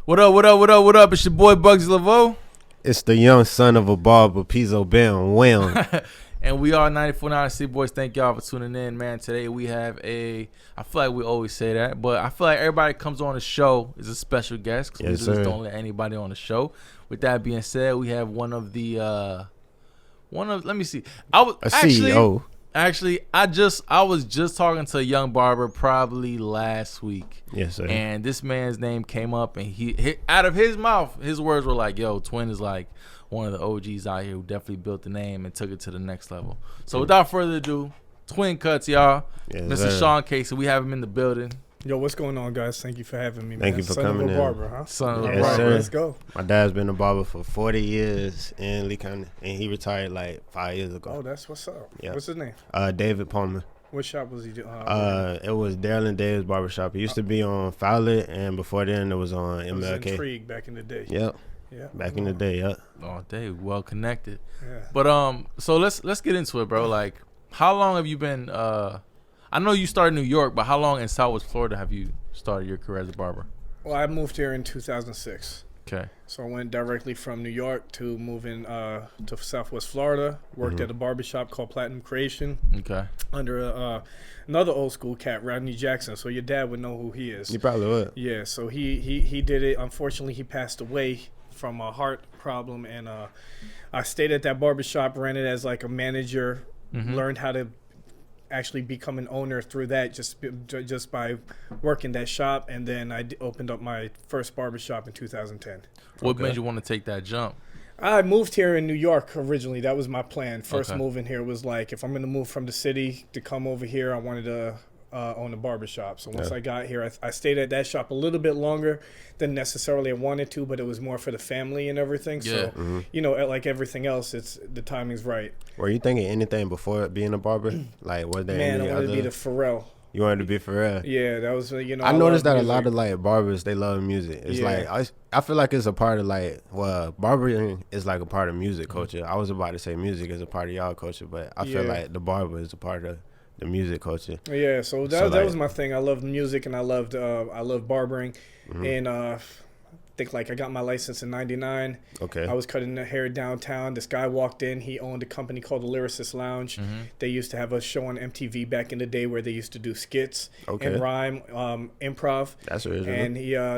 What up, what up, what up, what up? It's your boy Bugsy Laveau. It's the young son of a barber, Pizzo Bam Wham. And we are 94.9 CityBoys. Thank y'all for tuning in, man. Today we have I feel like we always say that, but I feel like everybody comes on the show is a special guest because we just don't let anybody on the show. With that being said, we have let me see. CEO. Actually, I was just talking to a young barber probably last week. Yes, sir. And this man's name came up, and he out of his mouth, his words were like, "Yo, Twin is like one of the OGs out here who definitely built the name and took it to the next level." So without further ado, Twin Cutz, y'all. Yes, Mr. sir. Sean Casey, we have him in the building. Yo, what's going on, guys? Thank you for having me, man. Thank you for coming in. Son of a barber, huh? Son of a Yes, barber. sir. Let's go. My dad's been a barber for 40 years in Lee County, and he retired like 5 years ago. Oh, that's what's up. Yeah. What's his name? David Palmer. What shop was he doing? It was Daryl and Dave's barbershop. It used to be on Fowler, and before then it was on it was MLK. Intrigue back in the day. Yep. Yeah. Back in the day, yep. Oh, they well connected. Yeah. But so let's get into it, bro. Like, how long have you been? I know you started in New York, but how long in Southwest Florida have you started your career as a barber? Well, I moved here in 2006. Okay. So I went directly from New York to moving to Southwest Florida. Worked at a barbershop called Platinum Creation Okay. under another old school cat, Rodney Jackson. So your dad would know who he is. You probably would. Yeah, so he did it. Unfortunately, he passed away from a heart problem, and I stayed at that barbershop, ran it as like a manager, learned how to actually become an owner through that just by working that shop, and then I opened up my first barbershop in 2010. What made you want to take that jump? I moved here in New York originally. That was my plan. First Okay. move in here was like, if I'm going to move from the city to come over here, I wanted to own a barbershop. So once I got here, I stayed at that shop a little bit longer than necessarily I wanted to, but it was more for the family and everything. Yeah. So, you know, like everything else, the timing's right. Were you thinking anything before being a barber? Like, was there Man, any I wanted other? to be the Pharrell. You wanted to be for real? Yeah, that was, you know. I noticed that love a lot music. of like barbers, they love music. It's Yeah. like I feel like it's a part of like, well, barbering is like a part of music culture. I was about to say music is a part of y'all culture, but I feel Yeah. like the barber is a part of the music culture. Yeah, so that like- was my thing. I loved music and I loved barbering, and I think like I got my license in '99. Okay. I was cutting the hair downtown. This guy walked in. He owned a company called the Lyricist Lounge. They used to have a show on MTV back in the day where they used to do skits and rhyme, improv. That's original. And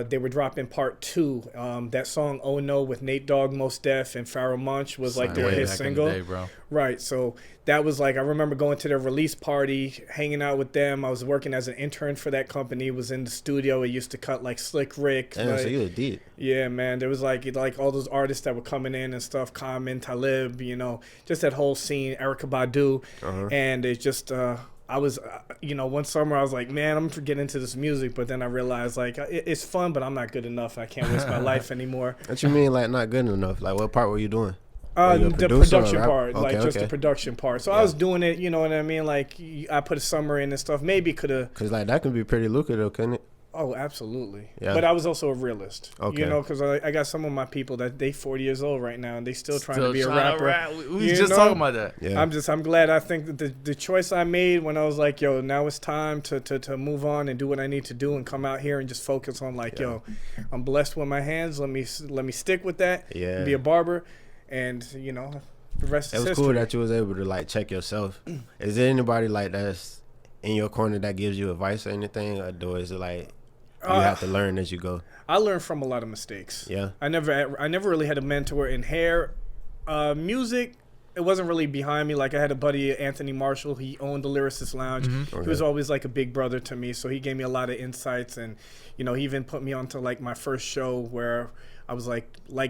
they were dropping part 2. That song "Oh No" with Nate Dogg, Mos Def, and Pharoah Monch was like their Way hit back in the single. day, bro. Right, so that was like, I remember going to their release party, hanging out with them. I was working as an intern for that company, was in the studio. It used to cut like Slick Rick. Damn, like, so you a deep. yeah, man, there was like all those artists that were coming in and stuff, Common, Talib, you know, just that whole scene, Erykah Badu. And it just, I was, one summer I was like, man, I'm getting into this music, but then I realized like it's fun, but I'm not good enough. I can't waste my life anymore. What you mean like not good enough? Like what part were you doing? Were you a The producer or production rap? part, like Okay, just okay. the production part. So I was doing it, you know what I mean? Like I put a summer in and stuff. Maybe could have. Cause like that can be pretty lucrative, couldn't it? Oh, absolutely. Yeah. But I was also a realist. Okay. You know, because I got some of my people that they 40 years old right now and they still trying to be a trying to rapper. rap. We was You just know? talking about that. Yeah. I'm glad. I think that the choice I made when I was like, yo, now it's time to move on and do what I need to do and come out here and just focus on like, yo, I'm blessed with my hands. Let me stick with that. Yeah. Be a barber, and you know, the rest It is was history. cool that you was able to like check yourself. Is there anybody like that's in your corner that gives you advice or anything, or is it like you have to learn as you go? I learned from a lot of mistakes. Yeah. I never really had a mentor in hair. Music, it wasn't really behind me. Like I had a buddy, Anthony Marshall. He owned the Lyricist Lounge. He was always like a big brother to me. So he gave me a lot of insights, and he even put me onto like my first show where I was like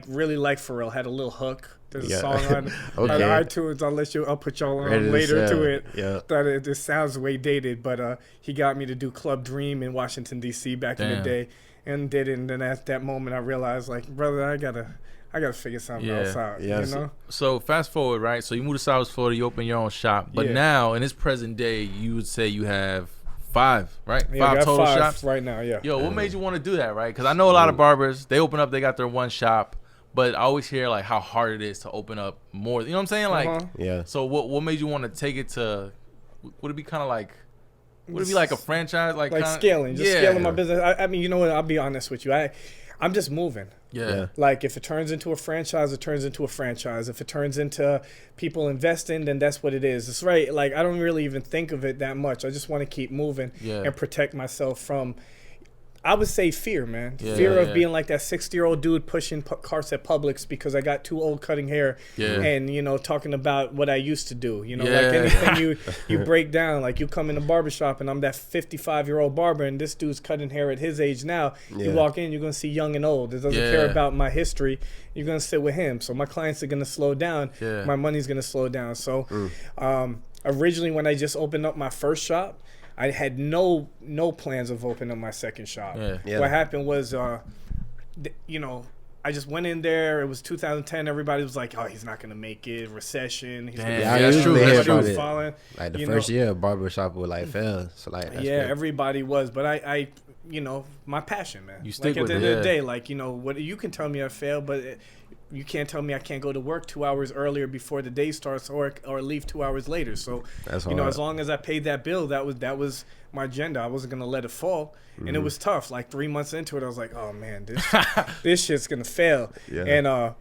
really like Pharrell. Had a little hook. There's a song on iTunes. I'll put y'all on later to it. Yeah. That it sounds way dated, but he got me to do Club Dream in Washington D.C. back in the day, and did it. And then at that moment, I realized like, brother, I gotta figure something else out. Yeah. You know. So fast forward, right? So you moved to South Florida, you opened your own shop, but now in this present day, you would say you have 5, right? Yeah, I 5 got total 5 shops right now. Yeah. Yo, what made you want to do that, right? Because I know a lot of barbers, they open up, they got their one shop, but I always hear like how hard it is to open up more. You know what I'm saying? Like, Yeah. so what made you want to take it to? Would it be kind of like Would it be like a franchise, like scaling, scaling my business? I mean, you know what? I'll be honest with you. I'm just moving. Yeah. Like if it turns into a franchise, it turns into a franchise. If it turns into people investing, then that's what it is. It's right. Like I don't really even think of it that much. I just want to keep moving and protect myself from, I would say, fear, man. Fear of being like that 60-year-old dude pushing carts at Publix because I got too old cutting hair. And, you know, talking about what I used to do. You know, like anything you break down. Like you come in the barbershop and I'm that 55-year-old barber and this dude's cutting hair at his age now. You walk in, you're going to see young and old. It doesn't care about my history. You're going to sit with him. So my clients are going to slow down. My money's going to slow down. So originally when I just opened up my first shop, I had no plans of opening up my second shop. What happened was, you know, I just went in there. It was 2010. Everybody was like, "Oh, he's not gonna make it. Recession." He's that's true. That's true. Like the first year, barbershop would like fail. So like, that's everybody was. But I, you know, my passion, man. You stick like, with at it. the end of the day, like, you know, what you can tell me I failed, but you can't tell me I can't go to work 2 hours earlier before the day starts, or leave 2 hours later. So that's you know, as long as I paid that bill, that was my agenda. I wasn't gonna let it fall, and it was tough. Like 3 months into it, I was like, oh man, this shit's gonna fail. And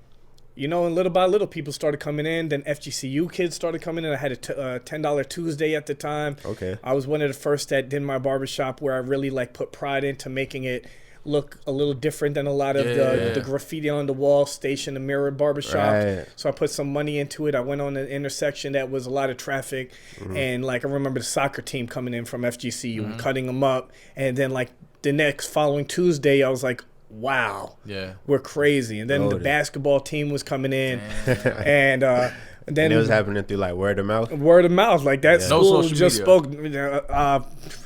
you know, and little by little, people started coming in. Then FGCU kids started coming in. I had a $10 Tuesday at the time. I was one of the first that did my barbershop where I really like put pride into making it look a little different than a lot of the graffiti on the wall, station the mirror barbershop. So I put some money into it. I went on an intersection that was a lot of traffic, and like I remember the soccer team coming in from FGCU and cutting them up, and then like the next following Tuesday I was like, wow, we're crazy. And then the basketball team was coming in, and then it was happening through like word of mouth. Like that school just spoke.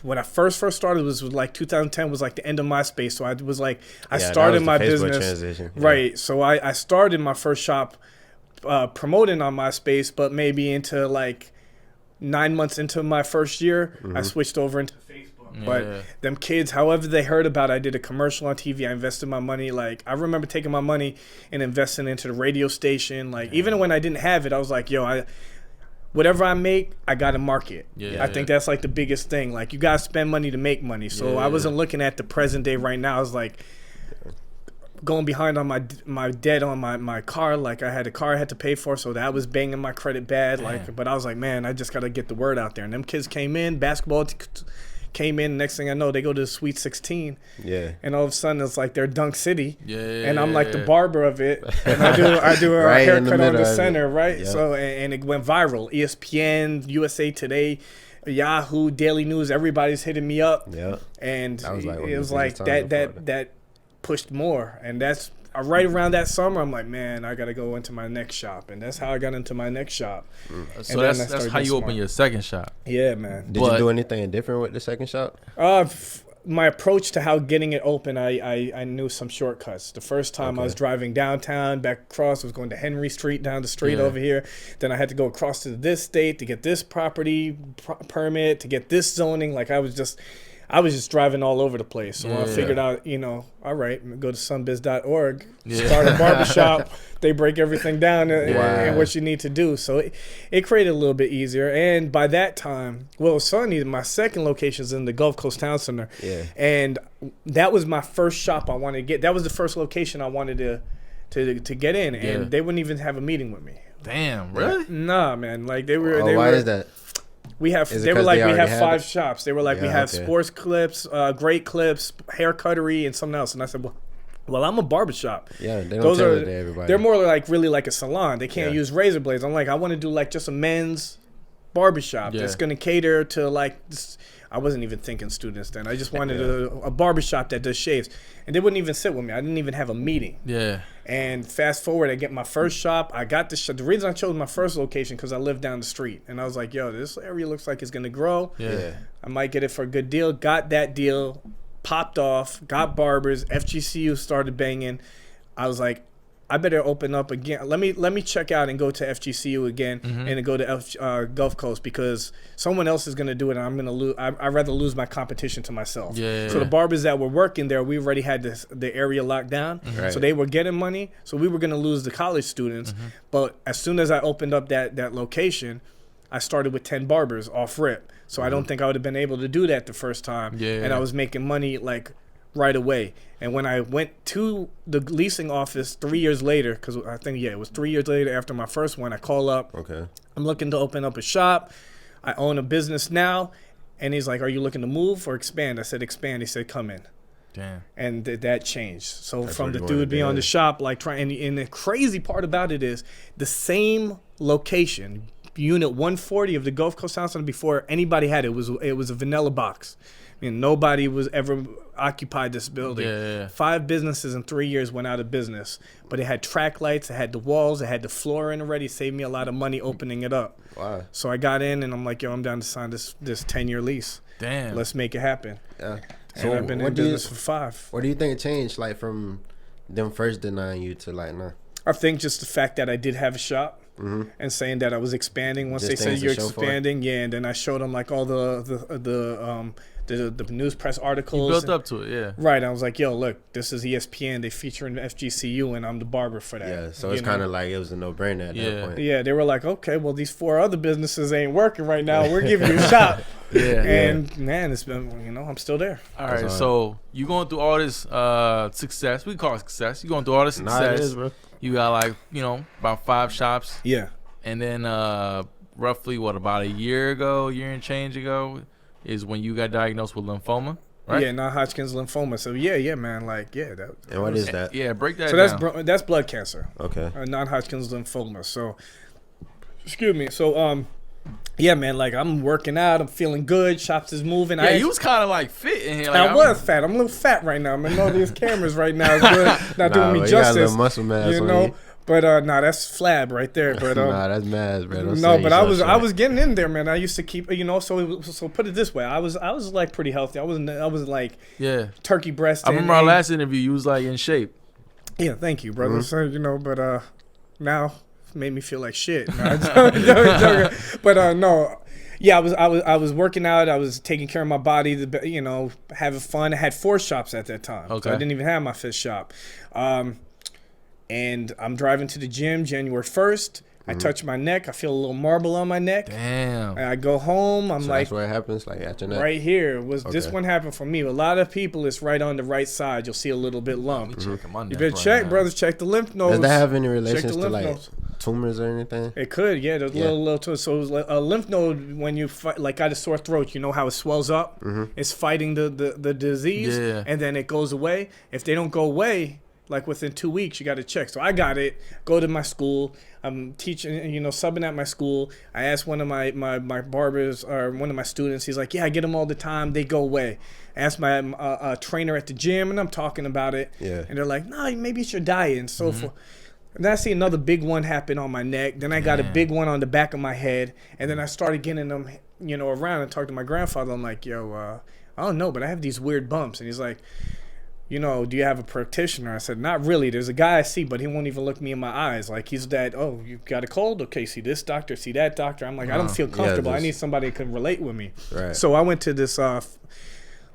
When I first started was like 2010 was like the end of MySpace. So I was like, I started my business. Right. So I started my first shop promoting on MySpace, but maybe into like 9 months into my first year, I switched over into Facebook. But them kids, however they heard about it, I did a commercial on TV. I invested my money. Like I remember taking my money and investing into the radio station. Like even when I didn't have it, I was like, yo, whatever I make, I got to market. I think that's like the biggest thing. Like you got to spend money to make money. So I wasn't looking at the present day right now. I was like going behind on my debt on my car. Like I had a car I had to pay for, so that was banging my credit bad. Like, but I was like, man, I just got to get the word out there. And them kids came in, basketball came in. Next thing I know, they go to the Sweet 16. And all of a sudden, it's like they're Dunk City. And I'm like the barber of it. And I do a right haircut on the center, right? So and it went viral. ESPN, USA Today, Yahoo, Daily News. Everybody's hitting me up. And it was like that pushed more. And that's right around that summer. I'm like, man, I got to go into my next shop. And that's how I got into my next shop. So that's how you open your second shop. Yeah, man. Did you do anything different with the second shop? My approach to how getting it open, I knew some shortcuts. The first time I was driving downtown, back across, I was going to Henry Street, down the street over here. Then I had to go across to this state to get this property permit, to get this zoning. Like I was just driving all over the place. So I figured out, you know, all right, go to sunbiz.org, start a barbershop. They break everything down and what you need to do. So it created a little bit easier. And by that time, well, Sunny, my second location is in the Gulf Coast Town Center. And that was my first shop I wanted to get. That was the first location I wanted to get in. And they wouldn't even have a meeting with me. Damn, really? Nah, man. Like they were. Why is that? We have. They were like, we have 5 shops. They were like, we have sports clips, great clips, hair cuttery, and something else. And I said, well, I'm a barbershop. Yeah, they don't tell it to everybody. They're more like really like a salon. They can't use razor blades. I'm like, I want to do like just a men's barbershop that's going to cater to like. I wasn't even thinking students then. I just wanted a barbershop that does shaves. And they wouldn't even sit with me. I didn't even have a meeting. And fast forward, I get my first shop. I got the The reason I chose my first location because I lived down the street. And I was like, yo, this area looks like it's going to grow. I might get it for a good deal. Got that deal. Popped off. Got barbers. FGCU started banging. I was like, I better open up again. Let me check out and go to FGCU again and go to Gulf Coast because someone else is going to do it and I'm going to lose. I'd rather lose my competition to myself. So the barbers that were working there, we already had the area locked down. So they were getting money. So we were going to lose the college students. But as soon as I opened up that location, I started with 10 barbers off rip. So I don't think I would have been able to do that the first time. Yeah. And I was making money like right away. And when I went to the leasing office 3 years later, because I think, it was 3 years later after my first one, I call up. Okay. I'm looking to open up a shop. I own a business now. And he's like, are you looking to move or expand? I said, expand. He said, come in. Damn. And that changed. So That's from what the you dude wanted, being on yeah. the shop, like trying, and the crazy part about it is the same location, unit 140 of the Gulf Coast Town Center before anybody had it. It was a vanilla box. I mean, nobody was ever occupied this building. Yeah. 5 businesses in 3 years went out of business. But it had track lights, it had the walls, it had the floor in already. Saved me a lot of money opening it up. Wow. So I got in and I'm like, yo, I'm down to sign this 10-year lease. Damn. Let's make it happen. Yeah. So I've been in business for 5. What do you think it changed, like, from them first denying you to, like, now? I think just the fact that I did have a shop and saying that I was expanding. Once Just they said things you're to show for it. expanding, and then I showed them like all the news press articles. You built up to it, yeah. Right. I was like, yo, look, this is ESPN. They feature in FGCU, and I'm the barber for that. Yeah, so it's kind of like it was a no-brainer at that point. Yeah, they were like, okay, well, these 4 other businesses ain't working right now. We're giving you a shop. And man, it's been, I'm still there. All right, so you going through all this success. We call it success. You going through all this success. Nah, it is, bro. You got like, about 5 shops. Yeah. And then roughly, about a year and change ago, is when you got diagnosed with lymphoma, right? Yeah, Nonhodgkins lymphoma. So yeah, man, like And what is that? Yeah, break that so down. that's blood cancer. Okay. Non-Hodgkin's lymphoma. So, excuse me. So, yeah, man, like I'm working out. I'm feeling good. Shops is moving. Yeah, you was kind of like fit in here. Like, I was fat. I'm a little fat right now. I mean, all these cameras right now is good. Not doing me You got a justice. little muscle mass on you. But that's flab right there. But that's mad, bro. but I was getting in there, man. I used to keep, so put it this way. I was like pretty healthy. I wasn't like turkey breast. I remember our last interview. You was like in shape. Yeah, thank you, brother. So but now made me feel like shit. No, but no. Yeah, I was working out. I was taking care of my body. Having fun. I had 4 shops at that time. Okay. So I didn't even have my 5th shop. And I'm driving to the gym January 1st. I touch my neck. I feel a little marble on my neck. Damn. And I go home. I'm like, that's where it happens, like at your neck. right here. This one happened for me? A lot of people, it's right on the right side. You'll see a little bit lump. You better check, brothers. Check the lymph nodes. Does that have any relations to like nodes. tumors or anything? It could, yeah. There's little tumors. So a lymph node, when you got a sore throat, you know how it swells up. It's fighting the disease, and then it goes away. If they don't go away, like within 2 weeks, you got to check. So I got it. Go to my school. I'm teaching, subbing at my school. I asked one of my barbers or one of my students. He's like, yeah, I get them all the time. They go away. I asked my trainer at the gym, and I'm talking about it. Yeah. And they're like, no, maybe it's your diet and so forth. And then I see another big one happen on my neck. Then I got a big one on the back of my head. And then I started getting them, around and talked to my grandfather. I'm like, yo, I don't know, but I have these weird bumps. And he's like, do you have a practitioner? I said, not really. There's a guy I see, but he won't even look me in my eyes. Like, he's that, oh, you got a cold? Okay, see this doctor, see that doctor. I'm like, I don't feel comfortable. I need somebody who can relate with me. Right. So I went to this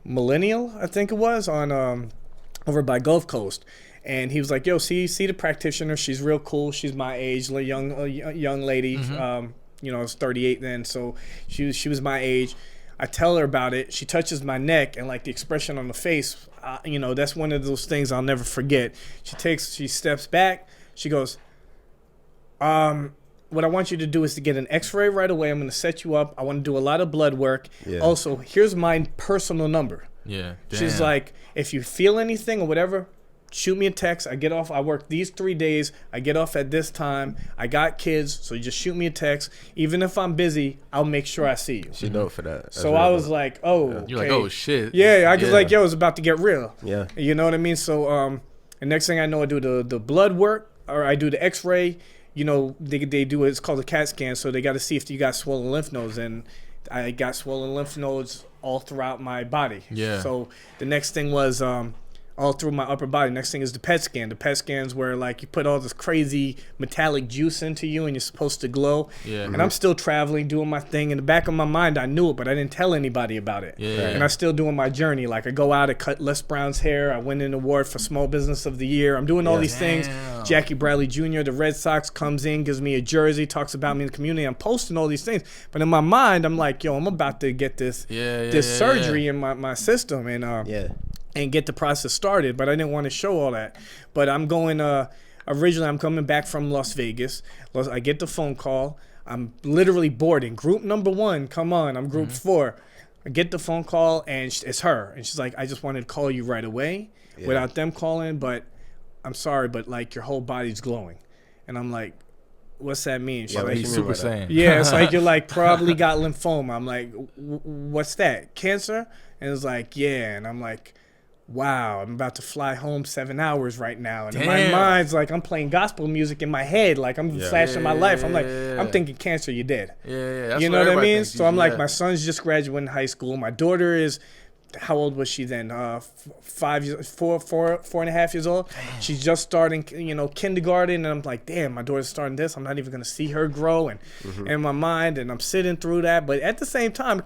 Millennial, I think it was, on over by Gulf Coast. And he was like, yo, see the practitioner. She's real cool. She's my age, young lady. I was 38 then, so she was my age. I tell her about it. She touches my neck, and like the expression on the face, that's one of those things I'll never forget. She steps back. She goes, what I want you to do is to get an x-ray right away. I'm going to set you up. I want to do a lot of blood work. Yeah. Also, here's my personal number. Yeah. Damn. She's like, if you feel anything or whatever, shoot me a text. I get off. I work these 3 days. I get off at this time. I got kids, so you just shoot me a text. Even if I'm busy, I'll make sure I see you. She know for that. That's so I was like, oh, okay. You're like, oh shit. Yeah, I was like, yo, it's about to get real. Yeah. You know what I mean? So the next thing I know, I do the blood work, or I do the X-ray. They do it's called a CAT scan, so they got to see if you got swollen lymph nodes, and I got swollen lymph nodes all throughout my body. Yeah. So the next thing was all through my upper body. Next thing is the PET scan. The PET scan's where like you put all this crazy metallic juice into you and you're supposed to glow. Yeah. And I'm still traveling, doing my thing. In the back of my mind, I knew it, but I didn't tell anybody about it. Yeah. And I'm still doing my journey. Like I go out, I cut Les Brown's hair. I win an award for Small Business of the Year. I'm doing all these things. Jackie Bradley Jr., the Red Sox, comes in, gives me a jersey, talks about me in the community. I'm posting all these things. But in my mind, I'm like, yo, I'm about to get this surgery in my system. And get the process started, but I didn't want to show all that. But I'm going, originally I'm coming back from Las Vegas. I get the phone call. I'm literally boarding. Group number 1, come on, I'm group 4. I get the phone call, and it's her. And she's like, I just wanted to call you right away without them calling, but I'm sorry, but like your whole body's glowing. And I'm like, what's that mean? She's like, Super Saiyan. Yeah, it's like you're like probably got lymphoma. I'm like, what's that? Cancer? And it's like, yeah. And I'm like, wow, I'm about to fly home 7 hours right now. And in my mind's like, I'm playing gospel music in my head. Like, I'm flashing my life. I'm like, I'm thinking cancer, you're dead. Yeah. That's you know what I mean? So I'm like, my my son's just graduating high school. My daughter is, how old was she then? 4.5 years old. Damn. She's just starting, kindergarten. And I'm like, damn, my daughter's starting this. I'm not even going to see her grow. And in my mind, and I'm sitting through that. But at the same time,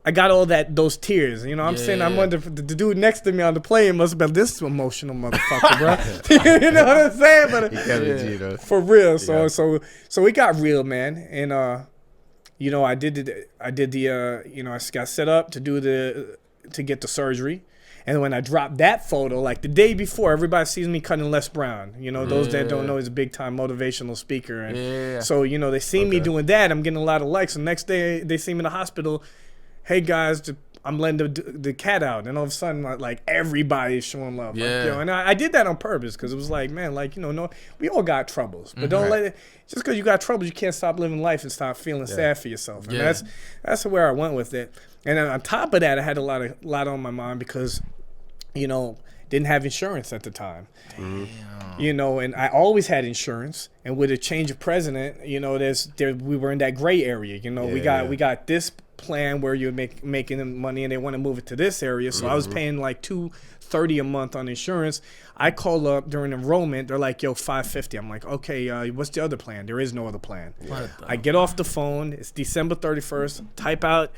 I got all those tears. I'm saying, I'm wondering, the dude next to me on the plane must have been this emotional motherfucker, bro. You know what I'm saying? But for real. So it got real, man. And I got set up to get the surgery. And when I dropped that photo, like the day before, everybody sees me cutting Les Brown. Those that don't know, he's a big time motivational speaker. And so, they see me doing that. I'm getting a lot of likes. The next day they see me in the hospital. Hey guys, I'm letting the cat out, and all of a sudden, like everybody's showing love. And I did that on purpose because it was like, man, no, we all got troubles, but don't let it. Just because you got troubles, you can't stop living life and stop feeling sad for yourself. And that's where I went with it. And then on top of that, I had a lot on my mind because, didn't have insurance at the time. And I always had insurance. And with a change of president, we were in that gray area. We got this plan where you're making money and they want to move it to this area. So I was paying like $230 a month on insurance. I call up during enrollment. They're like, yo, $550. I'm like, okay, what's the other plan? There is no other plan. I get off the phone. It's December 31st. Type out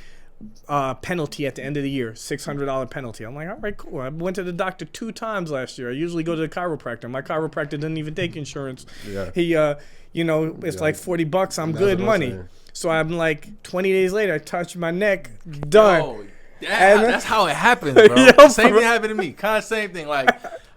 penalty at the end of the year, $600 penalty. I'm like, all right, cool. I went to the doctor 2 times last year. I usually go to the chiropractor. My chiropractor didn't even take insurance. He, it's like $40. I'm good money. So I'm like, 20 days later, I touch my neck, done. Oh, that's how it happens, bro. Same thing happened to me. Kind of same thing. Like,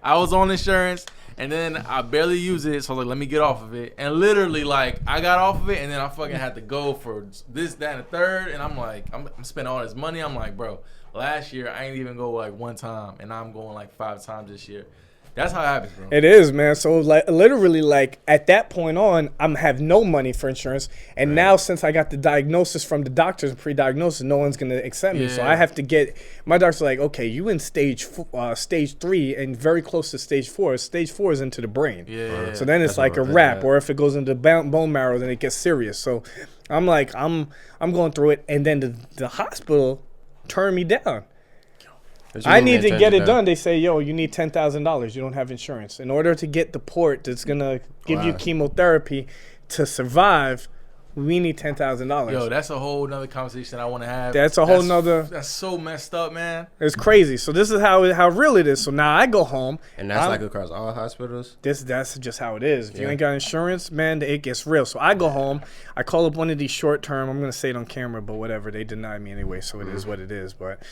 I was on insurance, and then I barely use it, so I was like, let me get off of it. And literally, like, I got off of it, and then I fucking had to go for this, that, and the third. And I'm like, I'm spending all this money. I'm like, bro, last year, I ain't even go like 1 time, and I'm going like 5 times this year. That's how it happens, bro. It is, man. So like literally, like at that point on, I'm have no money for insurance, and now since I got the diagnosis from the doctors, pre-diagnosis, no one's gonna accept me. So I have to get my doctor's like, okay, you in stage 3 and very close to stage 4. Stage 4 is into the brain. So then it's like a wrap, or if it goes into bone marrow, then it gets serious. So I'm like, I'm going through it, and then the hospital turned me down. I need to get it done. They say, yo, you need $10,000. You don't have insurance. In order to get the port that's going to give you chemotherapy to survive, we need $10,000. Yo, that's a whole nother conversation I want to have. That's so messed up, man. It's crazy. So this is how real it is. So now I go home. And that's like across all hospitals? That's just how it is. If you ain't got insurance, man, it gets real. So I go home. I call up one of these short term. I'm going to say it on camera, but whatever. They deny me anyway, so it is what it is. But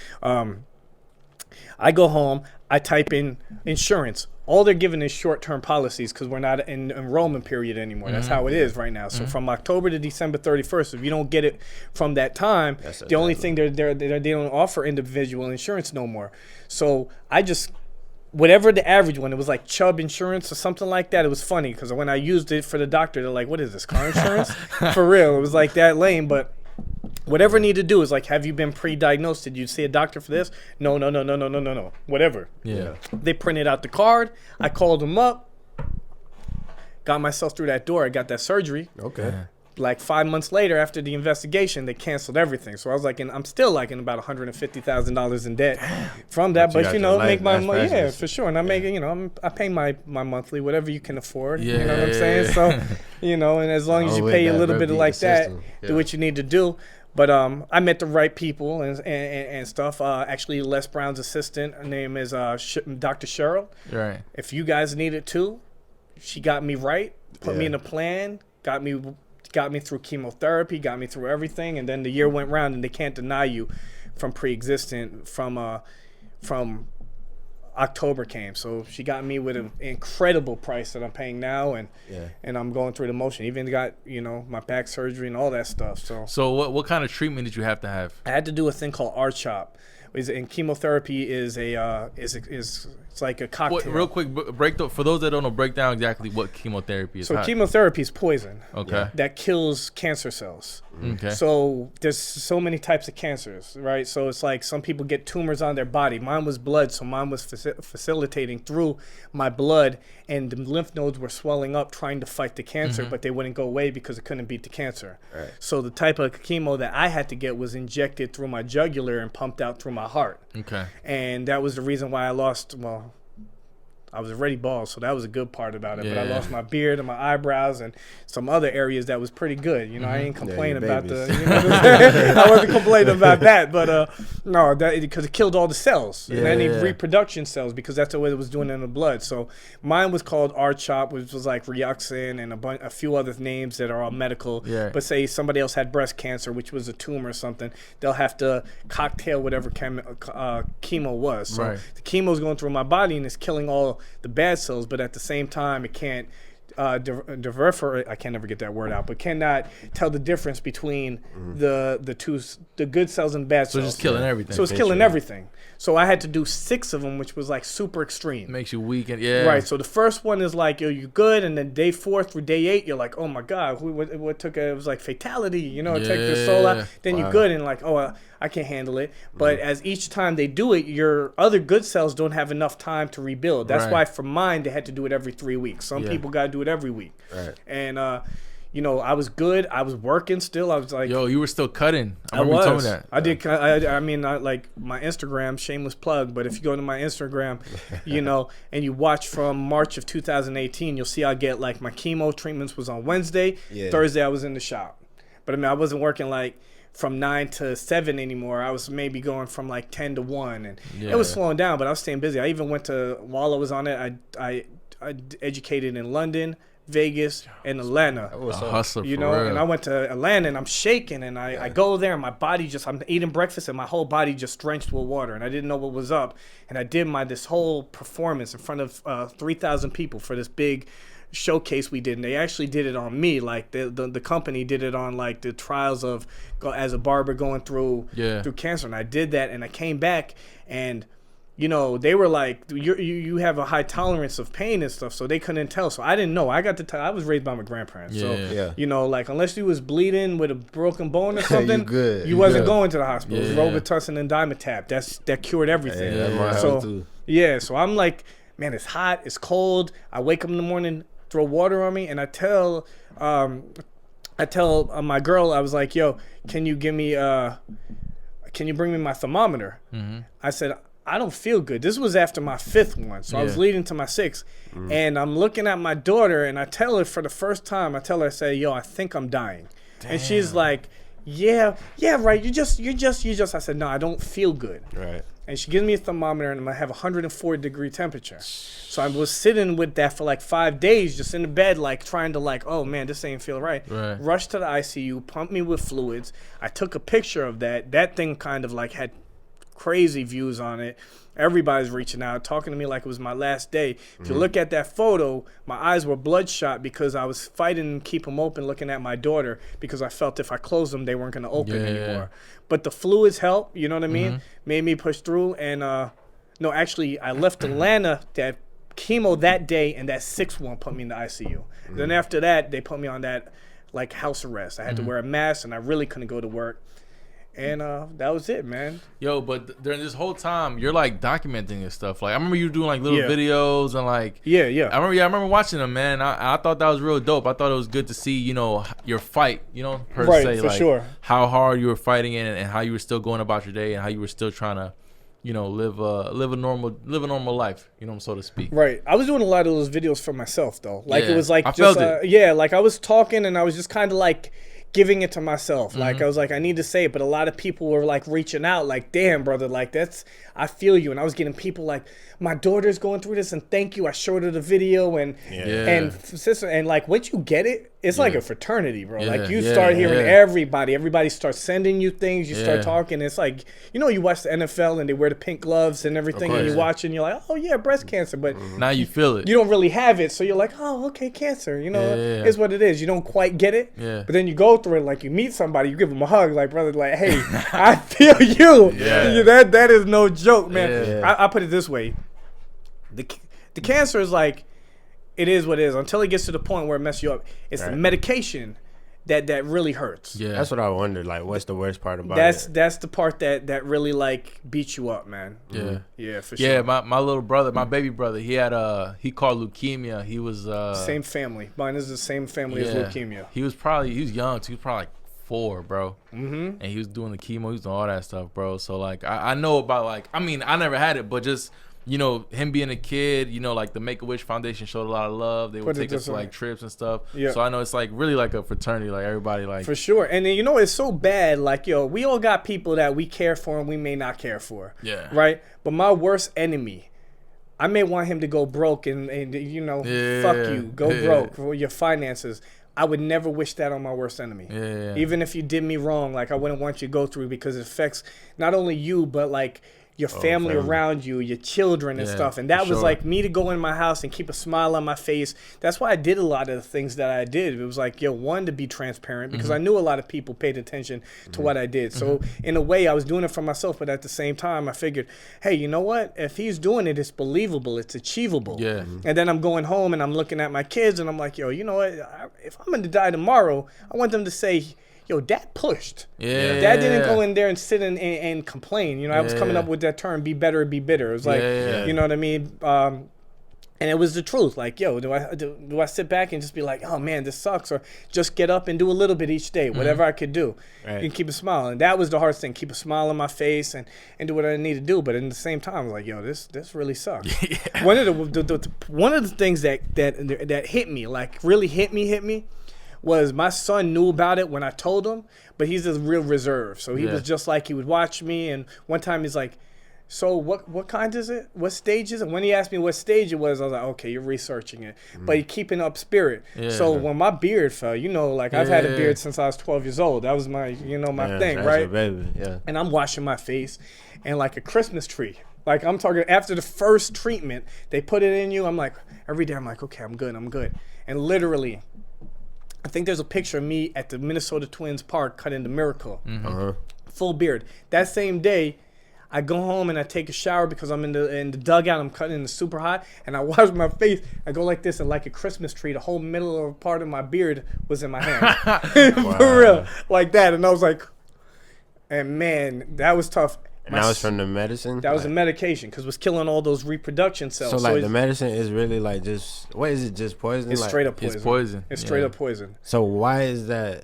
I go home, I type in insurance. All they're giving is short-term policies because we're not in enrollment period anymore. That's how it is right now. So from October to December 31st, if you don't get it from that time, the only thing they don't offer individual insurance no more. So I just, whatever the average one, it was like Chubb Insurance or something like that. It was funny because when I used it for the doctor, they're like, what is this, car insurance? For real, it was like that lame, but whatever I need to do is like, have you been pre-diagnosed? Did you see a doctor for this? No. Whatever. Yeah. They printed out the card. I called them up. Got myself through that door. I got that surgery. Okay. like 5 months later, after the investigation, they canceled everything. So I was like, I'm still like in about $150,000 in debt from that. But make my money, for sure. And I make it, I pay my monthly, whatever you can afford. You know what I'm saying? So, and as long as you pay a little bit like that, do what you need to do. But I met the right people and stuff. Actually, Les Brown's assistant, her name is Dr. Cheryl. Right. If you guys need it too, she got me right, put me in a plan, got me through chemotherapy, got me through everything, and then the year went round, and they can't deny you from pre-existing from October came. So she got me with an incredible price that I'm paying now, and I'm going through the motion. Even got my back surgery and all that stuff. So what kind of treatment did you have to have? I had to do a thing called R-CHOP. And chemotherapy is it's like a cocktail. Real quick, for those that don't know, break down exactly what chemotherapy is. So chemotherapy is poison. Okay. That kills cancer cells. Okay. So there's so many types of cancers, right? So it's like some people get tumors on their body. Mine was blood, so mine was facilitating through my blood, and the lymph nodes were swelling up trying to fight the cancer, but they wouldn't go away because it couldn't beat the cancer. Right. So the type of chemo that I had to get was injected through my jugular and pumped out through my heart. Okay. And that was the reason why I lost, I was already bald, so that was a good part about it. Yeah. But I lost my beard and my eyebrows and some other areas that was pretty good. I ain't complaining about I wasn't complaining about that. But no, because it killed all the cells and any reproduction cells, because that's the way it was doing in the blood. So mine was called R-CHOP, which was like Reoxin and a few other names that are all medical. Yeah. But say somebody else had breast cancer, which was a tumor or something, they'll have to cocktail whatever chemo was. So the chemo's going through my body and it's killing all the bad cells, but at the same time it can't I can never get that word out, but cannot tell the difference between the good cells and bad cells. So it's just killing everything. So it's killing everything. So I had to do 6 of them, which was like super extreme. Makes you weak and right. So the first one is like, yo, you're good, and then day 4 through day 8, you're like, oh my god, what took it was like fatality, it took the soul out. Then you're good and like, I can't handle it. But as each time they do it, your other good cells don't have enough time to rebuild. That's why for mine they had to do it every 3 weeks. Some people got to do it every week. Right. And I was good. I was working still. I was like, yo, you were still cutting. I remember you told me that. I did. I mean, like my Instagram, shameless plug. But if you go to my Instagram, and you watch from March of 2018, you'll see I get like my chemo treatments was on Wednesday. Yeah. Thursday I was in the shop. But I mean, I wasn't working like from 9 to 7 anymore. I was maybe going from like 10 to 1, and it was slowing down. But I was staying busy. I even went to, while I was on it, I educated in London, Vegas, and Atlanta. Hustler, and I went to Atlanta, and I'm shaking, and I go there, and my body I'm eating breakfast, and my whole body just drenched with water, and I didn't know what was up. And I did this whole performance in front of 3,000 people for this big showcase we did, and they actually did it on me. Like the company did it on like the trials of as a barber going through cancer, and I did that, and I came back, and they were like, you have a high tolerance of pain and stuff, so they couldn't tell. So I didn't know. I got to I was raised by my grandparents. So, like unless you was bleeding with a broken bone or something, you wasn't going to the hospital. It was Robitussin and Dimetapp. That cured everything. So I'm like, man, it's hot, it's cold. I wake up in the morning, throw water on me, and I tell my girl, I was like, yo, can you bring me my thermometer? I said, I don't feel good. This was after my 5th one, so I was leading to my 6th. And I'm looking at my daughter, and I tell her for the first time, I say, yo, I think I'm dying. Damn. And she's like, yeah, right. You just. I said, no, I don't feel good. Right. And she gives me a thermometer, and I have 104-degree temperature. So I was sitting with that for like 5 days, just in the bed, like trying to like, oh man, this ain't feel right. Rushed to the ICU, pumped me with fluids. I took a picture of that. That thing kind of like had crazy views on it. Everybody's reaching out, talking to me like it was my last day. If you look at that photo, my eyes were bloodshot because I was fighting to keep them open, looking at my daughter, because I felt if I closed them, they weren't going to open anymore. But the fluids helped, you know what I mean? Made me push through. And no, actually, I left Atlanta, that chemo that day, and that 6th one put me in the ICU. Then after that, they put me on that like house arrest. I had to wear a mask, and I really couldn't go to work. And that was it, man. Yo, but during this whole time, you're like documenting this stuff. Like I remember you doing like little videos and like yeah. I remember watching them, man. I thought that was real dope. I thought it was good to see, you know, your fight, you know, per se, for like sure. how hard you were fighting it and how you were still going about your day and how you were still trying to, you know, live a normal life, you know, so to speak. Right. I was doing a lot of those videos for myself though. Like it was like I felt it. Like I was talking and I was just kind of like giving it to myself. Like I was like, I need to say it, but a lot of people were like reaching out like, damn brother, like I feel you. And I was getting people like, my daughter's going through this and thank you. I showed her the video and sister, and like once you get it, it's like a fraternity, bro. Like you start hearing everybody starts sending you things, you start talking. It's like, you know, you watch the NFL and they wear the pink gloves and everything and you watch and you're like, oh yeah, breast cancer, but now you feel it. You don't really have it, so you're like, oh okay, cancer, you know, it's what it is. You don't quite get it, but then you go through it, like you meet somebody, you give them a hug, like brother, like, hey, I feel you. That is no joke, man. I put it this way. The cancer is like, it is what it is until it gets to the point where it messes you up. It's the medication that really hurts. Yeah, that's what I wondered. Like, what's the worst part about it? That's the part that really like beats you up, man. Yeah, for sure. Yeah, my little brother, my baby brother, he caught leukemia. He was same family. Mine is the same family as leukemia. He was young. So he was probably like 4, bro. And he was doing the chemo. He was doing all that stuff, bro. So like I know about like, I mean, I never had it, but just, you know, him being a kid, you know, like the Make-A-Wish Foundation showed a lot of love. They would take us to like trips and stuff. Yeah. So I know it's like really like a fraternity, like everybody like. For sure. And then, you know, it's so bad. Like, yo, we all got people that we care for and we may not care for. Yeah. Right? But my worst enemy, I may want him to go broke and you know, fuck you. Go broke for your finances. I would never wish that on my worst enemy. Even if you did me wrong, like I wouldn't want you to go through because it affects not only you, but like your family around you, your children and stuff. And that was like me to go in my house and keep a smile on my face. That's why I did a lot of the things that I did. It was like, yo, one, to be transparent because I knew a lot of people paid attention to what I did. So in a way, I was doing it for myself. But at the same time, I figured, hey, you know what? If he's doing it, it's believable. It's achievable. Yeah. And then I'm going home and I'm looking at my kids and I'm like, yo, you know what? If I'm going to die tomorrow, I want them to say, yo, Dad pushed. Dad didn't go in there and sit and complain. You know, I was coming up with that term, be better or be bitter. It was like, you know what I mean? And it was the truth. Like, yo, do I sit back and just be like, oh, man, this sucks? Or just get up and do a little bit each day, whatever I could do. And keep a smile. And that was the hardest thing, keep a smile on my face and do what I need to do. But at the same time, I was like, yo, this really sucks. One of the things that hit me, like really hit me, was my son knew about it when I told him, but he's a real reserve. So he was just like, he would watch me. And one time he's like, so what kind is it? What stage is it? When he asked me what stage it was, I was like, okay, you're researching it. But you're keeping up spirit. So when my beard fell, you know, like I've had a beard since I was 12 years old. That was my, you know, my thing, right? Baby. And I'm washing my face and like a Christmas tree. Like I'm talking after the first treatment, they put it in you. I'm like, every day I'm like, okay, I'm good. And literally, I think there's a picture of me at the Minnesota Twins park cutting the Miracle. Full beard. That same day, I go home and I take a shower because I'm in the dugout. I'm cutting in the super hot, and I wash my face. I go like this, and like a Christmas tree, the whole middle part of my beard was in my hand. For real, like that. And I was like, and man, that was tough. And that was from the medicine? That was the medication because it was killing all those reproduction cells. So like the medicine is really like just, what is it, just poison? It's like, straight up poison. It's poison. It's straight up poison. So why is that?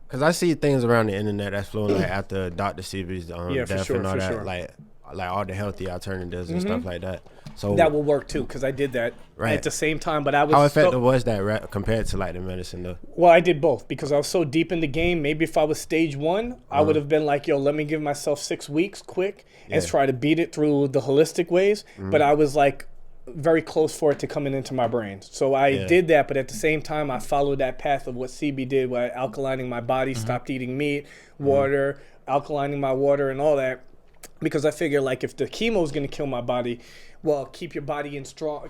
Because I see things around the internet that's flowing like after Dr. Sebi's death and all that, like all the healthy alternatives and stuff like that. So that will work too because I did that at the same time. But I was how effective was that compared to like the medicine though? Well, I did both because I was so deep in the game. Maybe if I was stage 1, I would have been like, yo, let me give myself 6 weeks quick and try to beat it through the holistic ways. But I was like very close for it to coming into my brain. So I did that, but at the same time, I followed that path of what CB did by alkalining my body, stopped eating meat, water, alkalining my water and all that. because I figure like if the chemo is going to kill my body, well, keep your body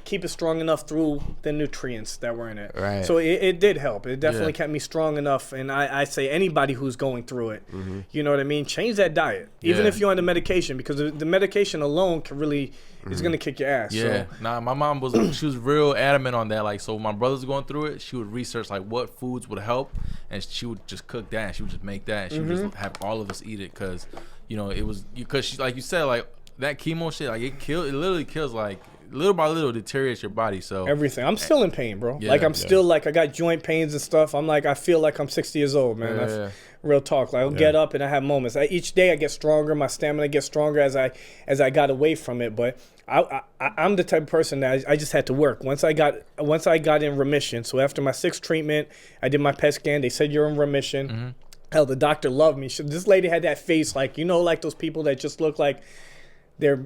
keep it strong enough through the nutrients that were in it. Right. So it did help. It definitely kept me strong enough. And I say anybody who's going through it, you know what I mean? Change that diet, even if you're on the medication, because the medication alone can really is gonna kick your ass. Yeah. So. Nah, my mom she was real adamant on that. Like, so when my brother's going through it, she would research like what foods would help, and she would just cook that. And she would just make that. And she would just have all of us eat it, because it was because she, like you said, like that chemo shit, like it literally kills, like little by little deteriorates your body. So everything. I'm still in pain, bro. Yeah, like I'm still like I got joint pains and stuff. I'm like I feel like I'm 60 years old, man. Real talk. Like I'll get up and I have moments. Each day I get stronger. My stamina gets stronger as I got away from it. But I'm the type of person that I just had to work. Once I got in remission. So after my 6th treatment, I did my PET scan. They said you're in remission. Hell, the doctor loved me. This lady had that face, like like those people that just look like they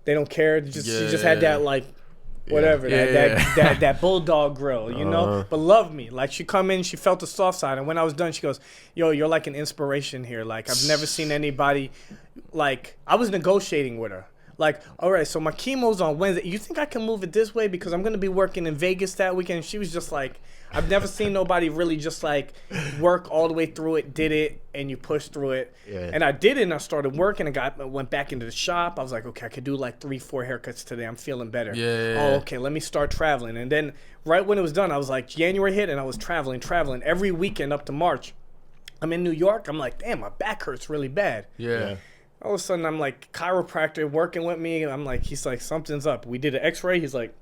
don't care. She just had that like whatever that bulldog grill, but loved me. Like she come in, she felt the soft side, and when I was done, she goes, "Yo, you're like an inspiration here. Like I've never seen anybody." Like I was negotiating with her. Like, all right, so my chemo's on Wednesday. You think I can move it this way because I'm gonna be working in Vegas that weekend? She was just like, I've never seen nobody really just like work all the way through it, did it, and you push through it. Yeah. And I did it, and I started working. I went back into the shop. I was like, okay, I could do like 3-4 haircuts today. I'm feeling better. Yeah. Oh, okay, let me start traveling. And then right when it was done, I was like, January hit, and I was traveling every weekend up to March. I'm in New York. I'm like, damn, my back hurts really bad. Yeah. All of a sudden, I'm like, chiropractor working with me. And I'm like, he's like, something's up. We did an x-ray. He's like,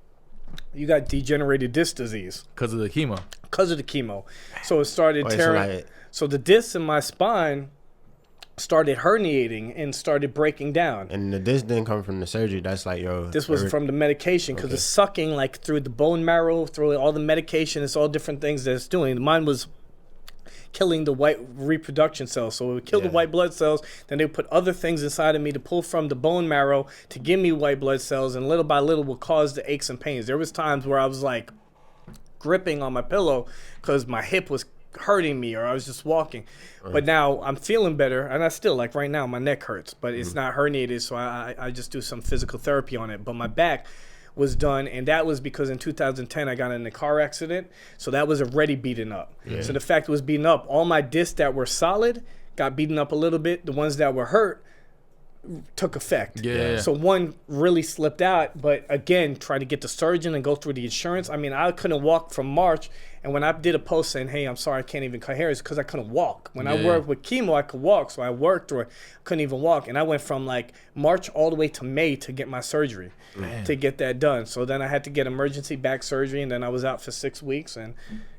you got degenerated disc disease. Because of the chemo. Because of the chemo. So it started tearing. So the discs in my spine started herniating and started breaking down. And the disc didn't come from the surgery. That's like This was from the medication, because it's sucking like through the bone marrow, through all the medication. It's all different things that it's doing. Mine was killing the white reproduction cells. So it would kill the white blood cells. Then they would put other things inside of me to pull from the bone marrow to give me white blood cells. And little by little will cause the aches and pains. There was times where I was like gripping on my pillow because my hip was hurting me, or I was just walking. But now I'm feeling better. And I still, like right now, my neck hurts. But it's not herniated. So I just do some physical therapy on it. But my back was done, and that was because in 2010 I got in a car accident, so that was already beaten up. So the fact it was beaten up, all my discs that were solid got beaten up a little bit. The ones that were hurt took effect. So one really slipped out, but again, try to get the surgeon and go through the insurance. I mean, I couldn't walk from March, and when I did a post saying, hey, I'm sorry I can't even cut hair, it's because I couldn't walk. When I worked with chemo, I could walk, so I worked through it. Couldn't even walk, and I went from like March all the way to May to get my surgery, to get that done. So then I had to get emergency back surgery, and then I was out for 6 weeks, and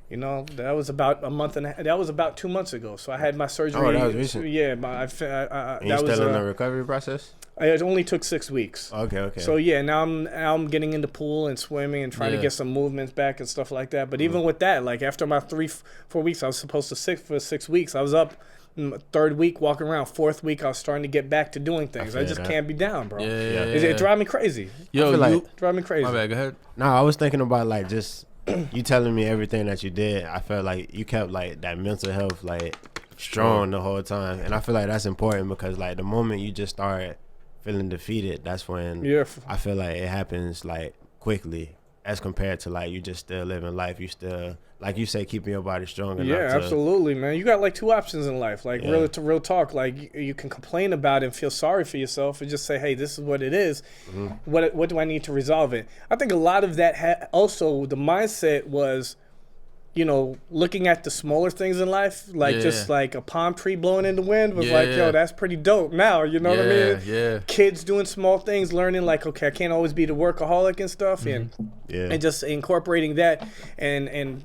that was about a month and a half. That was about 2 months ago. So I had my surgery. Oh, that was recent. Yeah, and that you still in the recovery process? It only took 6 weeks. Okay. So yeah, now I'm getting into pool and swimming and trying to get some movements back and stuff like that. But even with that, like after my 3-4 weeks, I was supposed to sit for 6 weeks. I was up 3rd week walking around. 4th week, I was starting to get back to doing things. I just can't be down, bro. It drive me crazy. Drive me crazy. My bad. Go ahead. No, I was thinking about like just you telling me everything that you did. I felt like you kept like that mental health like strong the whole time, and I feel like that's important because like the moment you just start feeling defeated, that's when I feel like it happens like quickly as compared to like you just still living life. You still, like you say, keeping your body strong enough. Yeah, absolutely, man. You got like 2 options in life. Like real talk. Like you can complain about it and feel sorry for yourself, and just say, hey, this is what it is. What do I need to resolve it? I think a lot of that also the mindset was, looking at the smaller things in life, like just like a palm tree blowing in the wind was like, yo, that's pretty dope now, you know what I mean? Yeah. Kids doing small things, learning like, okay, I can't always be the workaholic and stuff, and just incorporating that, and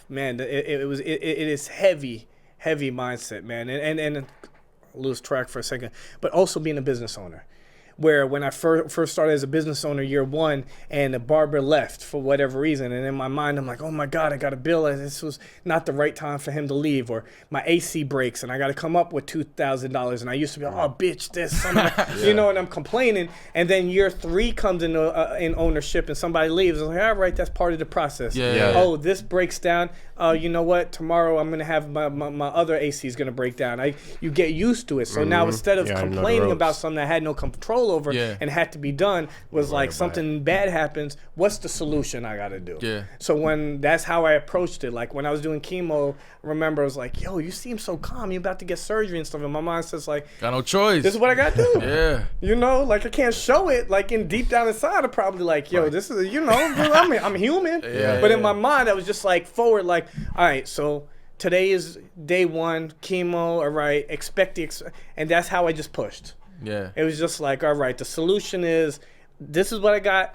man, it is heavy mindset, man, and lose track for a second, but also being a business owner. where when I first started as a business owner year 1 and the barber left for whatever reason, and in my mind I'm like, oh my God, I got a bill and this was not the right time for him to leave, or my AC breaks and I got to come up with $2,000, and I used to be like, oh bitch, this, you know, and I'm complaining, and then year 3 comes in ownership and somebody leaves. I'm like, all right, that's part of the process. Oh, this breaks down. You know what? Tomorrow I'm gonna have my other AC is gonna break down. You get used to it. So now instead of complaining about something I had no control over and had to be done, was like something bad happens. What's the solution I gotta do? So that's how I approached it. Like when I was doing chemo, I remember I was like, yo, you seem so calm. You're about to get surgery and stuff. And my mind says like, got no choice. This is what I gotta do. You know, like I can't show it. Like in deep down inside, I'm probably like, yo, this is, you know, I'm human. But in my mind, I was just like forward, like, all right, so today is day 1, chemo, all right, and that's how I just pushed. It was just like, all right, the solution is, this is what I got,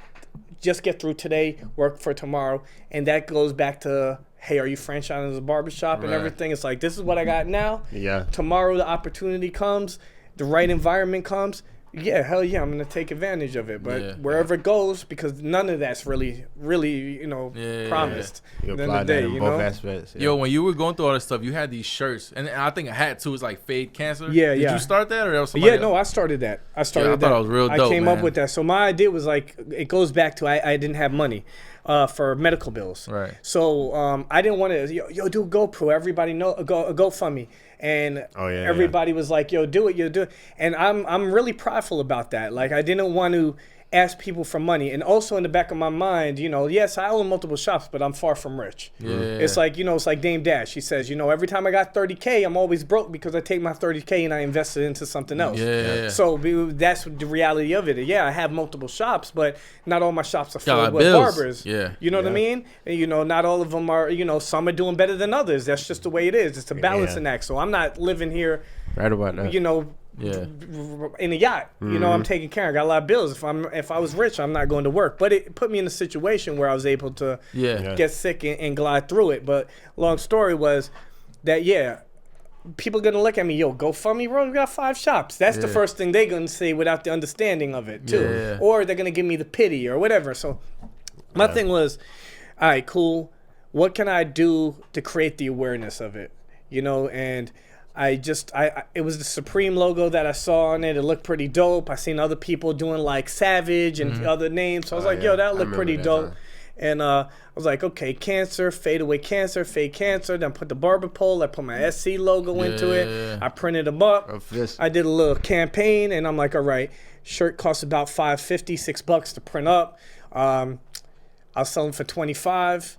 just get through today, work for tomorrow. And that goes back to, hey, are you franchising as a barbershop and everything? It's like, this is what I got now. Tomorrow the opportunity comes, the right environment comes. Yeah, hell yeah, I'm gonna take advantage of it. But wherever it goes, because none of that's really, you know, promised. You apply that in both aspects. Yo, when you were going through all this stuff, you had these shirts, and I think a hat too is like Fade Cancer. Did you start that, or that was somebody else? No, I started that. I thought it was real dope. I came up with that. So my idea was like, it goes back to I didn't have money for medical bills. So I didn't want to, yo, do GoPro. Everybody know GoFundMe. And everybody was like, yo, do it. And I'm really prideful about that. Like, I didn't want to ask people for money. And also in the back of my mind, you know, yes, I own multiple shops, but I'm far from rich. It's like, you know, it's like Dame Dash. She says, you know, every time I got 30K, I'm always broke because I take my 30K and I invest it into something else. So that's the reality of it. Yeah, I have multiple shops, but not all my shops are filled with barbers. You know what I mean? And, you know, not all of them are, you know, some are doing better than others. That's just the way it is. It's a balancing act. So I'm not living here, about that. You know, in a yacht. You know, I'm taking care. I got a lot of bills. If I was rich, I'm not going to work. But it put me in a situation where I was able to get sick and glide through it. But long story was that people are gonna look at me, yo, GoFundMe, bro, we got 5 shops. That's the first thing they're gonna say without the understanding of it too. Or they're gonna give me the pity or whatever. So my thing was, all right, cool. What can I do to create the awareness of it? You know, and it was the Supreme logo that I saw on it. It looked pretty dope. I seen other people doing like Savage and other names. So I was like, yo, that looked pretty dope. Time. And I was like, okay, cancer, fade away cancer, fade cancer. Then put the barber pole. I put my SC logo into it. I printed them up. I did a little campaign, and I'm like, all right, shirt costs about $5.50, $6 to print up. I'll sell them for $25.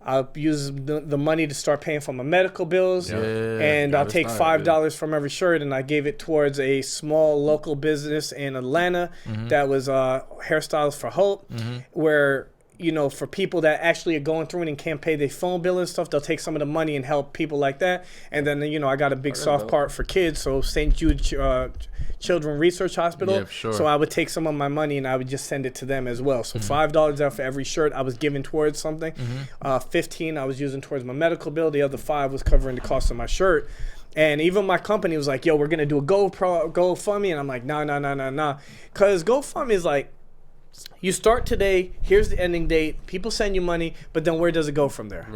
I'll use the money to start paying for my medical bills, and I'll take $5 from every shirt, and I gave it towards a small local business in Atlanta that was Hairstyles for Hope, where, you know, for people that actually are going through it and can't pay their phone bill and stuff, they'll take some of the money and help people like that. And then, you know, I got a big soft part for kids, so St. Jude Children Research Hospital. So I would take some of my money and I would just send it to them as well. So $5 out for every shirt I was giving towards something. $15 I was using towards my medical bill. The other $5 was covering the cost of my shirt. And even my company was like, yo, we're going to do a GoFundMe. And I'm like, nah. Because GoFundMe is like, you start today, here's the ending date, people send you money, but then where does it go from there?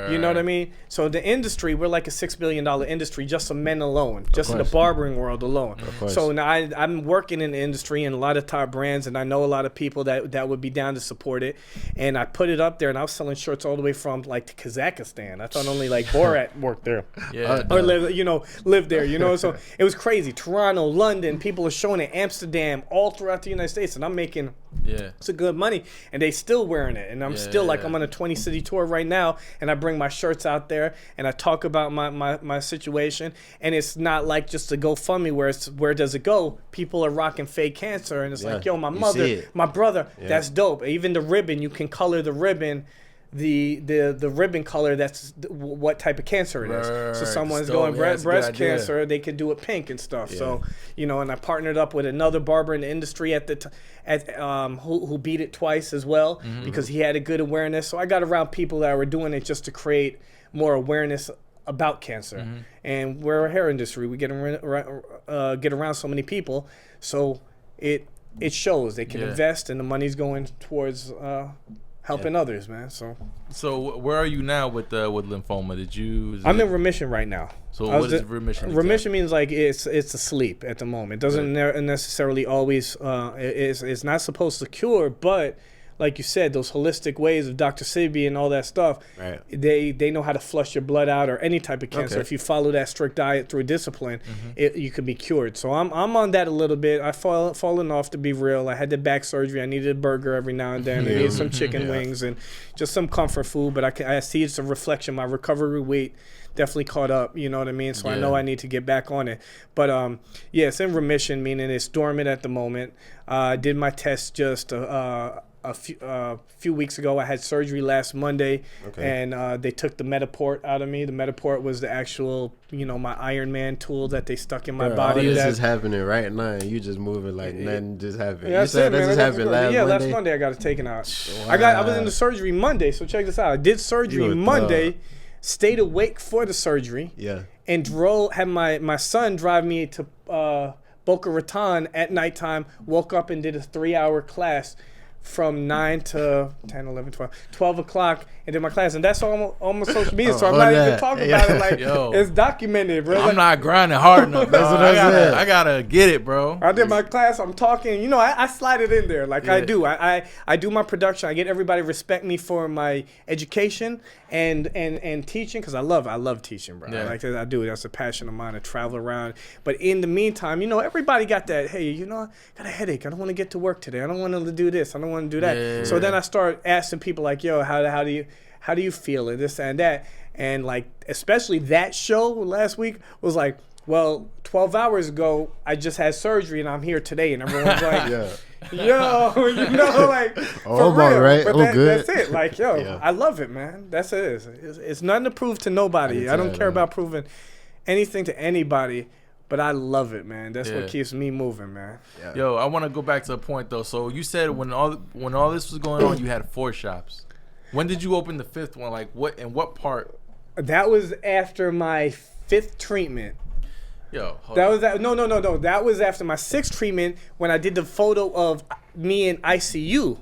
You know what I mean? So the industry, we're like a $6 billion industry just for men alone, just in the barbering world alone. So now I'm working in the industry and a lot of top brands, and I know a lot of people that would be down to support it. And I put it up there, and I was selling shirts all the way from like to Kazakhstan. I thought only like Borat worked there. Or lived there, you know? So it was crazy. Toronto, London, people are showing it, Amsterdam, all throughout the United States, and I'm making it's a good money, and they still wearing it, and I'm still like, I'm on a 20 city tour right now, and I bring my shirts out there and I talk about my situation, and it's not like just a GoFundMe where it's where does it go. People are rocking fake cancer, and it's like, yo, my mother, my brother, that's dope. Even the ribbon, you can color the ribbon the ribbon color, that's what type of cancer it is. So someone's going breast cancer, they could do it pink and stuff. So, you know, and I partnered up with another barber in the industry who beat it twice as well, because he had a good awareness. So I got around people that were doing it just to create more awareness about cancer. And we're a hair industry. We get around so many people. So it shows. They can invest, and the money's going towards helping others, man. So where are you now with lymphoma? I'm in remission right now. So what is remission? Remission means like it's a sleep at the moment. It doesn't necessarily always it's not supposed to cure, but like you said, those holistic ways of Dr. Sebi and all that stuff, right. They know how to flush your blood out or any type of cancer. Okay. If you follow that strict diet through discipline, you can be cured. So I'm on that a little bit. I've fallen off, to be real. I had the back surgery. I needed a burger every now and then. I needed some chicken wings and just some comfort food. But I see it's a reflection. My recovery weight definitely caught up, you know what I mean? So I know I need to get back on it. But it's in remission, meaning it's dormant at the moment. I did my test just a few weeks ago. I had surgery last Monday, and they took the Metaport out of me. The Metaport was the actual, my Iron Man tool that they stuck in my body. All this is happening right now, and you just moving like nothing just happened. Yeah, you said that just happened last Monday? Yeah, last Monday I got it taken out. Wow. I was in the surgery Monday, so check this out. I did surgery Monday, stayed awake for the surgery, and had my son drive me to Boca Raton at nighttime, woke up and did a 3-hour class from 9 to 10, 11, 12 o'clock, and did my class. And that's all my social media, so I'm not even talking about it like it's documented, bro. I'm not grinding hard enough. That's what I gotta get it, bro. I did my class. I'm talking. I slide it in there like I do. I do my production. I get everybody respect me for my education and teaching, because I love teaching, bro. I do. That's a passion of mine to travel around. But in the meantime, everybody got that. Hey, I got a headache. I don't want to get to work today. I don't want to do this. I don't want to do that. So then I start asking people like, yo, how do you feel, and this and that, and like especially that show last week was like, well, 12 hours ago I just had surgery and I'm here today, and everyone's like, yo, like for real, right? But Good. that's it. Like, yo, I love it, man. That's it. It's nothing to prove to nobody. I don't care about proving anything to anybody. But I love it, man. That's what keeps me moving, man. Yeah. Yo, I want to go back to the point though. So you said when all this was going on, you had 4 shops. When did you open the 5th one? Like what part? That was after my 5th treatment. Yo, no. That was after my 6th treatment, when I did the photo of me in ICU,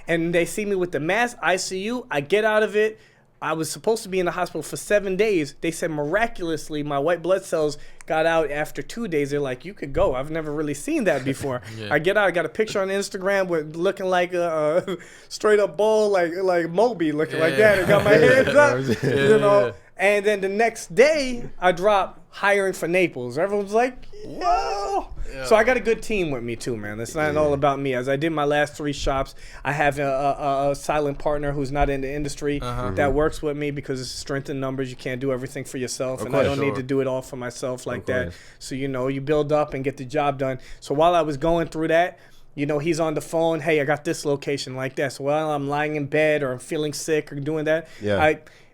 and they see me with the mask, ICU. I get out of it. I was supposed to be in the hospital for 7 days. They said miraculously my white blood cells got out after 2 days. They're like, you could go. I've never really seen that before. I get out. I got a picture on Instagram with looking like a straight up bull, like Moby, looking like that. I got my hands up, And then the next day, I dropped hiring for Naples. Everyone's like, yo. Yeah. So I got a good team with me too, man. It's not all about me. As I did my last 3 shops, I have a silent partner who's not in the industry that works with me, because it's strength in numbers. You can't do everything for yourself, and I don't need to do it all for myself like that. So, you build up and get the job done. So while I was going through that, he's on the phone. Hey, I got this location like that. So while I'm lying in bed or I'm feeling sick or doing that,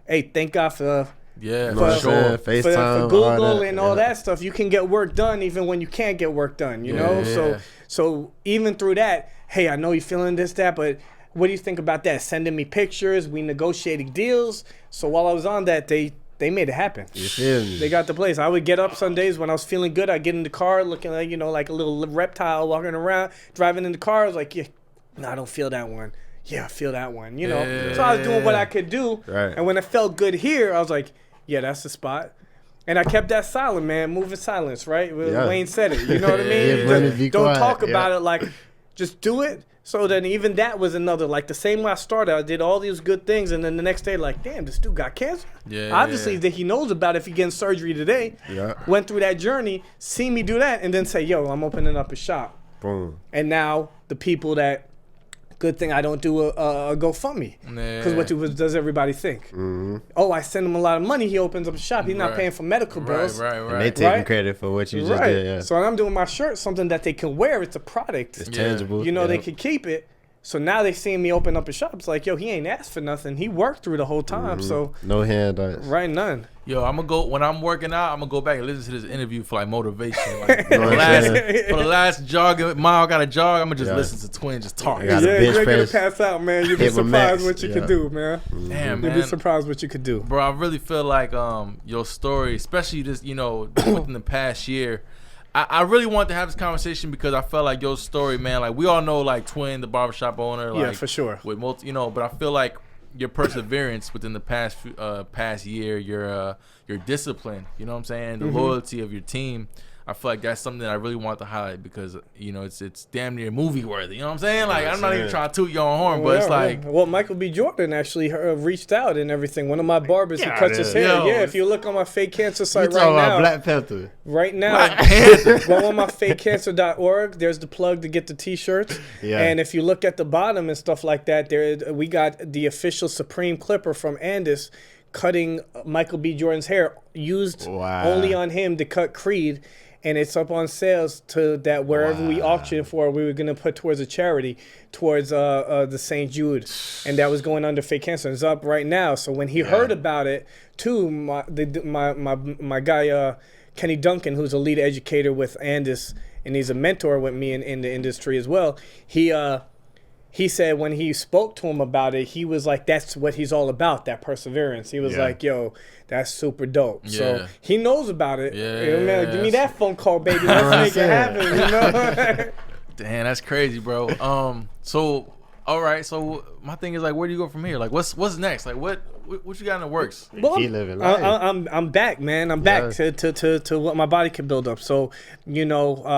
thank God for FaceTime, for Google and all that stuff. You can get work done even when you can't get work done, So even through that, hey, I know you're feeling this, that, but what do you think about that? Sending me pictures, we negotiating deals. So while I was on that, they made it happen. You feel me? They got the place. I would get up some days when I was feeling good. I'd get in the car looking like, like a little reptile walking around, driving in the car. I was like, I don't feel that one. Yeah, I feel that one, So I was doing what I could do. Right. And when it felt good here, I was like, yeah, that's the spot. And I kept that silent, man, moving silence, right? Wayne said it, you know what I mean? Don't talk about it, like, just do it. So then even that was another, like the same way I started, I did all these good things, and then the next day, like, damn, this dude got cancer. Obviously, that he knows about it if he getting surgery today. Went through that journey, see me do that, and then say, yo, I'm opening up a shop. Boom. And now the people that, good thing I don't do a GoFundMe, because what does everybody think? Oh, I send him a lot of money. He opens up a shop. He's not paying for medical bills. Right. And they taking credit for what you just did. Yeah. So I'm doing my shirt, something that they can wear. It's a product. It's tangible. They can keep it. So now they seeing me open up a shop. It's like, yo, he ain't asked for nothing. He worked through the whole time. So no handouts. Right, none. Yo, I'm gonna go when I'm working out. I'm gonna go back and listen to this interview for like motivation. Like for the last jog mile, I got to jog. I'm gonna just listen to Twin just talk. You're gonna pass out, man. You'll be surprised what you could do, man. Damn, man. You'll be surprised what you could do, bro. I really feel like your story, especially this, within the past year. I really want to have this conversation because I felt like your story, man. Like we all know, like Twin, the barbershop owner. Like, yeah, for sure. With but I feel like your perseverance within the past year, your discipline. You know what I'm saying? The loyalty of your team. I feel like that's something that I really want to highlight because it's damn near movie worthy. You know what I'm saying? Like I'm not even trying to toot your own horn, but it's like Michael B. Jordan actually reached out and everything. One of my barbers who cuts his hair. Yeah, if you look on my fake cancer site right now, Black Panther. Right now, go on my fakecancer.org. There's the plug to get the T-shirts. Yeah. And if you look at the bottom and stuff like that, we got the official Supreme Clipper from Andis cutting Michael B. Jordan's hair, used only on him to cut Creed. And it's up on sales to that wherever we auction for, we were going to put towards a charity, towards the St. Jude. And that was going under fake cancer. It's up right now. So when he heard about it, too, my guy, Kenny Duncan, who's a lead educator with Andis, and he's a mentor with me in the industry as well, he said when he spoke to him about it, he was like, that's what he's all about, that perseverance. He was like, yo, that's super dope. Yeah. So he knows about it. Man, give me that phone call, baby. Let's make it happen, you know? Damn, that's crazy, bro. So, all right. So my thing is like, where do you go from here? Like, what's next? Like, what you got in the works? Well, living life. I'm back, man. I'm back to what my body can build up. So,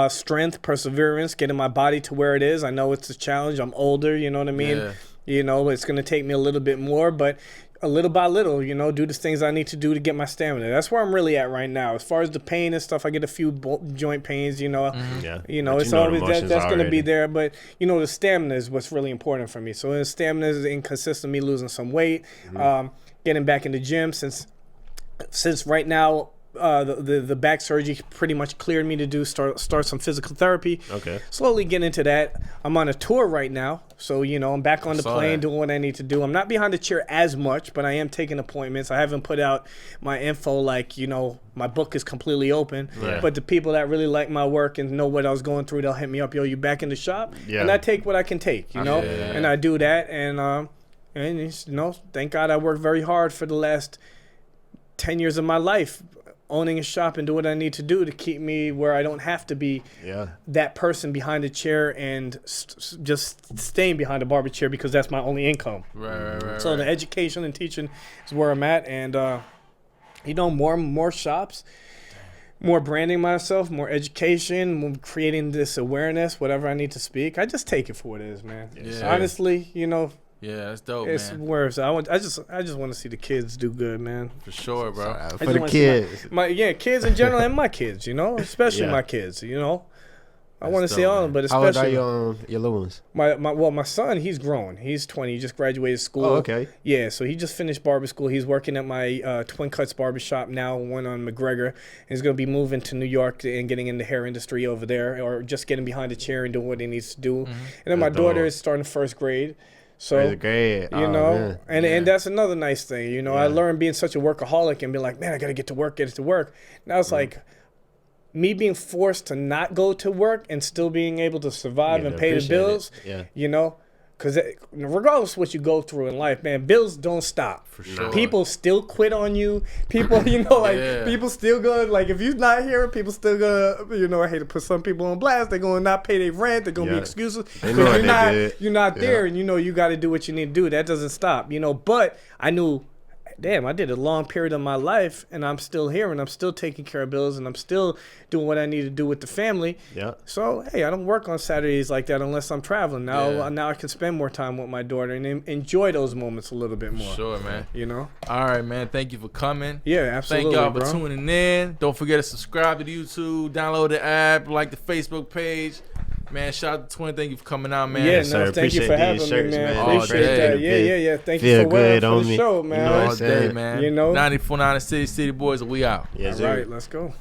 strength, perseverance, getting my body to where it is. I know it's a challenge. I'm older, you know what I mean? Yeah. It's going to take me a little bit more, but a little by little, do the things I need to do to get my stamina. That's where I'm really at right now. As far as the pain and stuff, I get a few joint pains, it's always that's going to be there. But, the stamina is what's really important for me. So the stamina is inconsistent, me losing some weight, getting back in the gym since right now, the back surgery pretty much cleared me to start some physical therapy. Okay. Slowly get into that. I'm on a tour right now. So, I'm back on the plane doing what I need to do. I'm not behind the chair as much, but I am taking appointments. I haven't put out my info like, my book is completely open. Yeah. But the people that really like my work and know what I was going through, they'll hit me up. Yo, you back in the shop? Yeah. And I take what I can take, And I do that. And thank God I worked very hard for the last 10 years of my life, owning a shop and do what I need to do to keep me where I don't have to be that person behind a chair and just staying behind a barber chair because that's my only income. Right. So the education and teaching is where I'm at, and more shops, more branding myself, more education, more creating this awareness, whatever I need to speak. I just take it for what it is, man. Yeah. Honestly, Yeah, that's dope, it's man. Worse. I just want to see the kids do good, man. For sure, bro. For the kids. Kids in general and my kids, especially my kids, I want to see all of them, but especially. How old are your little ones? My son, he's grown. He's 20. He just graduated school. Oh, okay. Yeah, so he just finished barber school. He's working at my Twin Cutz barbershop now, one on McGregor. He's going to be moving to New York and getting in the hair industry over there, or just getting behind a chair and doing what he needs to do. Mm-hmm. And then my daughter is starting first grade. So, great. And that's another nice thing. I learned being such a workaholic and being like, man, I got to get to work. Now it's like me being forced to not go to work and still being able to survive and pay the bills, because regardless of what you go through in life, man, bills don't stop. For sure. People still quit on you. People, people still gonna, like, if you're not here, people still gonna, I hate to put some people on blast. They're gonna not pay their rent. They're gonna be excuses. Because you're not there, and you got to do what you need to do. That doesn't stop, But I knew, damn, I did a long period of my life, and I'm still here, and I'm still taking care of bills, and I'm still doing what I need to do with the family. Yeah. So, hey, I don't work on Saturdays like that unless I'm traveling. Now I can spend more time with my daughter and enjoy those moments a little bit more. Sure, man. All right, man. Thank you for coming. Yeah, absolutely. Thank y'all for tuning in. Don't forget to subscribe to the YouTube, download the app, like the Facebook page. Man, shout out to Twin. Thank you for coming out, man. Yeah, thank you for having me, man. Appreciate that. Yeah. Thank you for wearing for the show, man. All day, man. 94.9 City, CityBoys, we out. All right, let's go.